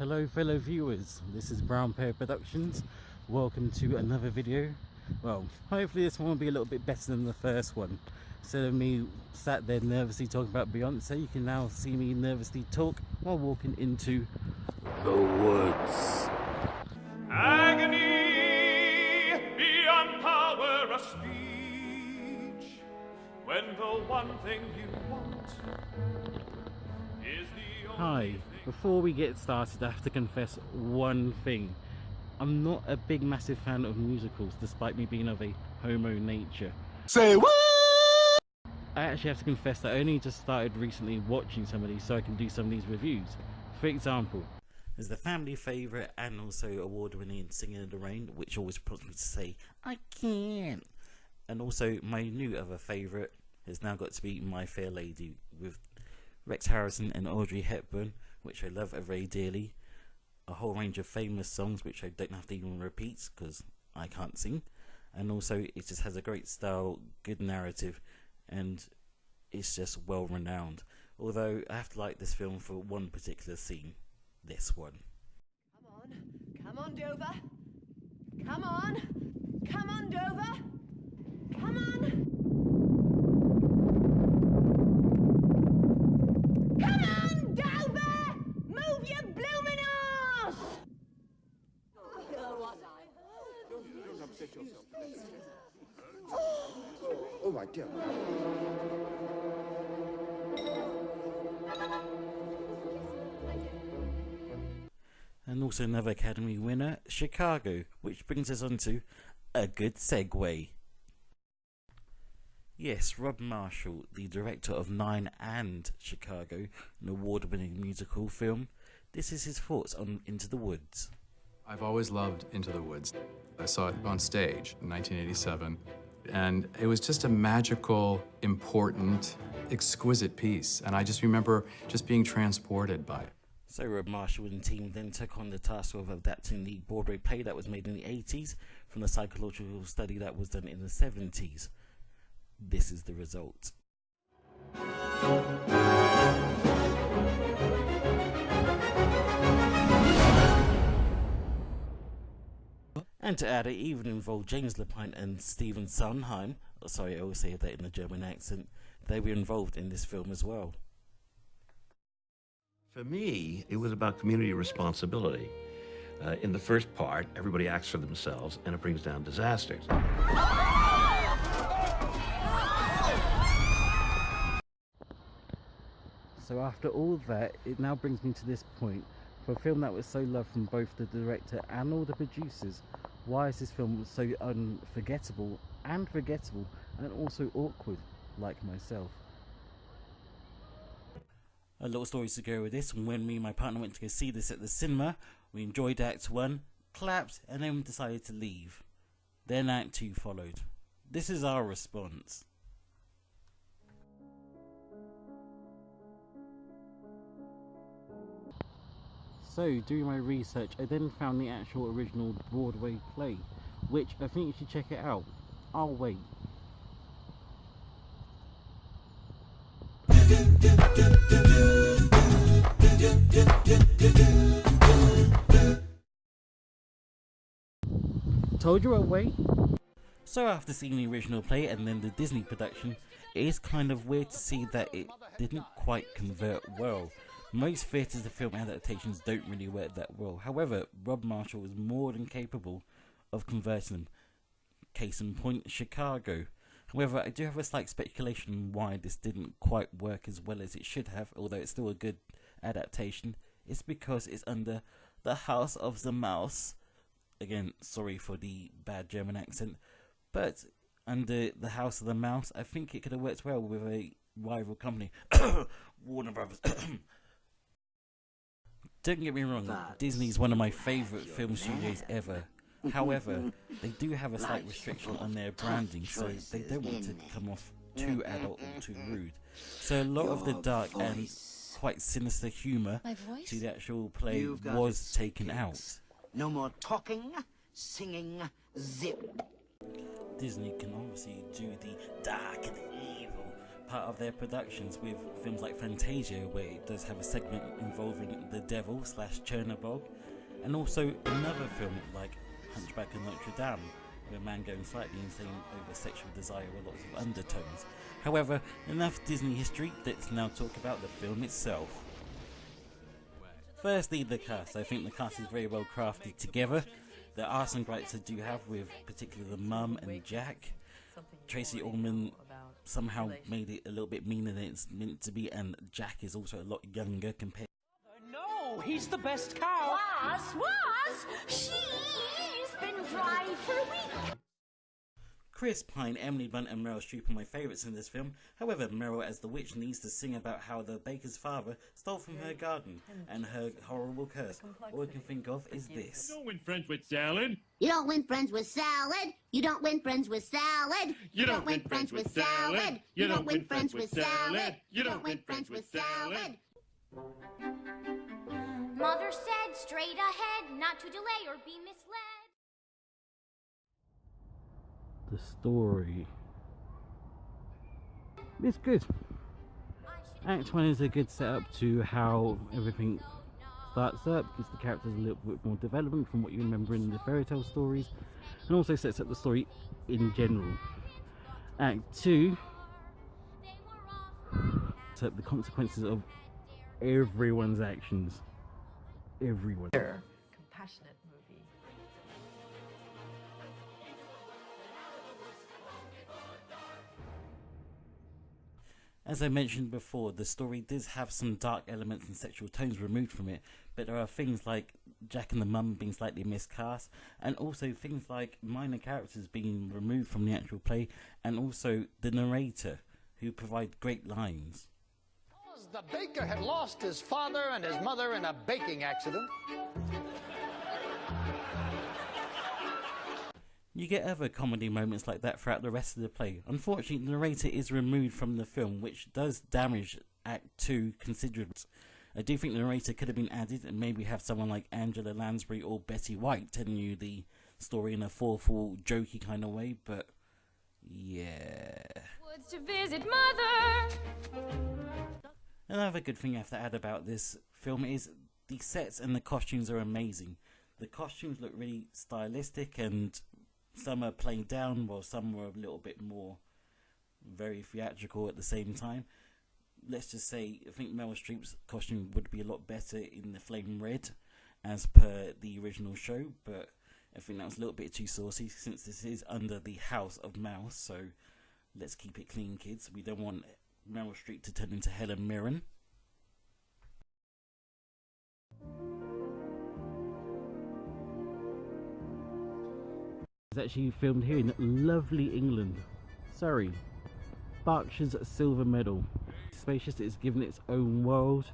Hello fellow viewers, this is Brown Pear Productions. Welcome to another video. Well, hopefully this one will be a little bit better than the first one. Instead of me sat there nervously talking about Beyonce, you can now see me nervously talk while walking into the woods. Agony beyond power of speech, when the one thing you want is the only Hi, thing. before we get started I have to confess one thing. I'm not a big massive fan of musicals despite me being of a homo nature. Say what? I actually have to confess that I only just started recently watching some of these so I can do some of these reviews. For example, there's the family favourite and also award-winning Singing in the Rain, which always prompts me to say, I can't. And also my new other favourite has now got to be My Fair Lady with Rex Harrison and Audrey Hepburn, which I love very dearly. A whole range of famous songs which I don't have to even repeat because I can't sing. And also it just has a great style, good narrative, and it's just well renowned. Although I have to like this film for one particular scene. This one. Come on, Dover. Come on, Dover. Come on. Come on, Dover! Move your blooming arse! Don't upset yourself. Oh my dear. And also another Academy winner, Chicago, which brings us on to a good segue. Yes, Rob Marshall, the director of 9 and Chicago, an award-winning musical film. This is his thoughts on Into the Woods. I've always loved Into the Woods. I saw it on stage in 1987, and it was just a magical, important, exquisite piece, and I just remember just being transported by it. So Rob Marshall and team then took on the task of adapting the Broadway play that was made in the 80s from the psychological study that was done in the 70s. This is the result. And to add, it even involved James Lapine and Stephen Sondheim. Oh, sorry, I always say that in a German accent. They were involved in this film as well. For me, it was about community responsibility. In the first part, everybody acts for themselves, and it brings down disasters. So after all that, it now brings me to this point. For a film that was so loved from both the director and all the producers, why is this film so unforgettable and forgettable and also awkward, like myself? A little story to go with this. When me and my partner went to go see this at the cinema, we enjoyed Act 1, clapped, and then decided to leave. Then Act 2 followed. This is our response. So, doing my research, I then found the actual original Broadway play, which I think you should check it out. I'll wait. Told you I'll wait. So after seeing the original play and then the Disney production, it is kind of weird to see that it didn't quite convert well. Most theatre to film adaptations don't really work that well. However, Rob Marshall was more than capable of converting them. Case in point, Chicago. However, I do have a slight speculation on why this didn't quite work as well as it should have, although it's still a good adaptation. It's because it's under the House of the Mouse. Again, sorry for the bad German accent, but under the House of the Mouse, I think it could have worked well with a rival company, Warner Brothers. Don't get me wrong, Disney's one of my favourite film studios ever. However, they do have a slight restriction on their branding, so they don't want to come off too adult or too rude. So a lot of the dark and quite sinister humour to the actual play was taken out. No more talking, singing, zip. Disney can obviously do the dark and evil, part of their productions, with films like Fantasia, where it does have a segment involving the devil / Chernobog, and also another film like Hunchback of Notre Dame, with a man going slightly insane over sexual desire with lots of undertones. However, enough Disney history, let's now talk about the film itself. Firstly, the cast. I think the cast is very well crafted together. There are some gripes I do have with particularly the mum and Jack. Tracy Ullman somehow made it a little bit meaner than it's meant to be, and Jack is also a lot younger compared. No, he's the best cow. Was? She's been dry for a week. Chris Pine, Emily Blunt and Meryl Streep are my favourites in this film. However, Meryl as the witch needs to sing about how the baker's father stole from her garden and her horrible curse. All I can think of is this. You don't win friends with salad. You don't win friends with salad. You don't win friends with salad. You don't win friends with salad. You don't win friends with salad. You don't win friends with salad. Mother said straight ahead, not to delay or be misled. The story. It's good. Act 1 is a good setup to how everything starts up, gives the characters a little bit more development from what you remember in the fairy tale stories, and also sets up the story in general. Act 2 sets up the consequences of everyone's actions. Everyone. Compassionate movie. As I mentioned before, the story does have some dark elements and sexual tones removed from it, but there are things like Jack and the mum being slightly miscast, and also things like minor characters being removed from the actual play, and also the narrator, who provide great lines. The baker had lost his father and his mother in a baking accident. You get other comedy moments like that throughout the rest of the play. Unfortunately, the narrator is removed from the film, which does damage Act 2 considerably. I do think the narrator could have been added and maybe have someone like Angela Lansbury or Betty White telling you the story in a thoughtful, jokey kind of way, but yeah. Woods to visit mother. Another good thing I have to add about this film is the sets and the costumes are amazing. The costumes look really stylistic, and some are played down while some were a little bit more very theatrical at the same time. Let's just say, I think Meryl Streep's costume would be a lot better in the flame red as per the original show, but I think that was a little bit too saucy since this is under the House of Mouse, so let's keep it clean, kids. We don't want Meryl Streep to turn into Helen Mirren. It's actually filmed here in lovely England. Surrey. Berkshire's silver medal. Spacious, it's given its own world.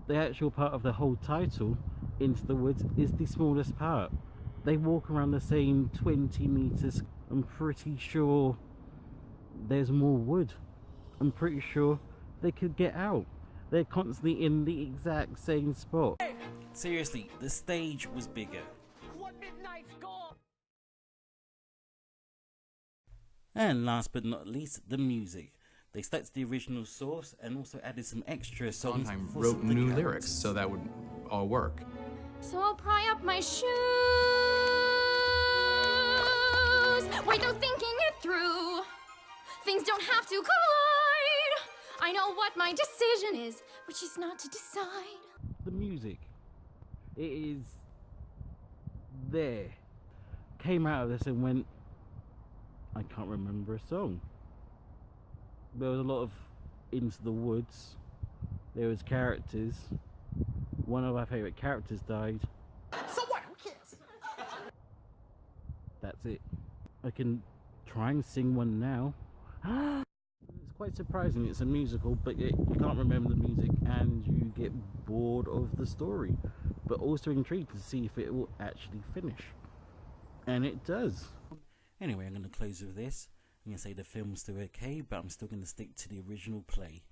The actual part of the whole title, Into the Woods, is the smallest part. They walk around the same 20 meters. I'm pretty sure there's more wood. I'm pretty sure they could get out. They're constantly in the exact same spot. Seriously, the stage was bigger. And last but not least, the music. They stuck to the original source and also added some extra songs. Sondheim wrote new lyrics, so that would all work. So I'll pry up my shoes. Why don't thinking it through? Things don't have to collide. I know what my decision is, which is not to decide. The music, it is there. Came out of this and went, I can't remember a song. There was a lot of Into the Woods. There was characters. One of my favourite characters died. So what? Who cares? That's it. I can try and sing one now. It's quite surprising. It's a musical, but you can't remember the music and you get bored of the story, but also intrigued to see if it will actually finish. And it does. Anyway, I'm going to close with this. I'm going to say the film's still okay, but I'm still going to stick to the original play.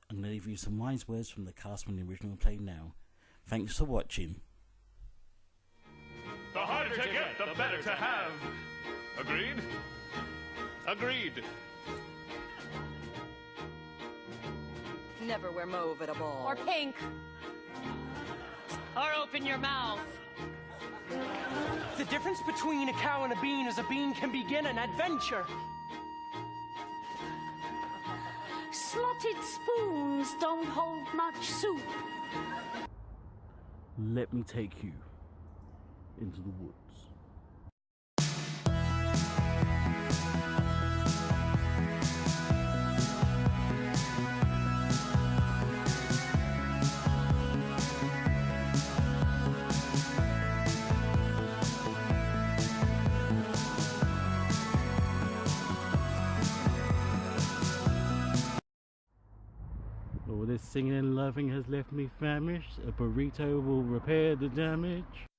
I'm going to leave you some wise words from the cast from the original play now. Thanks for watching. The harder to get, the better to have. Agreed? Agreed. Never wear mauve at a ball. Or pink. Or open your mouth. The difference between a cow and a bean is a bean can begin an adventure. Slotted spoons don't hold much soup. Let me take you into the woods. All this singing and loving has left me famished. A burrito will repair the damage.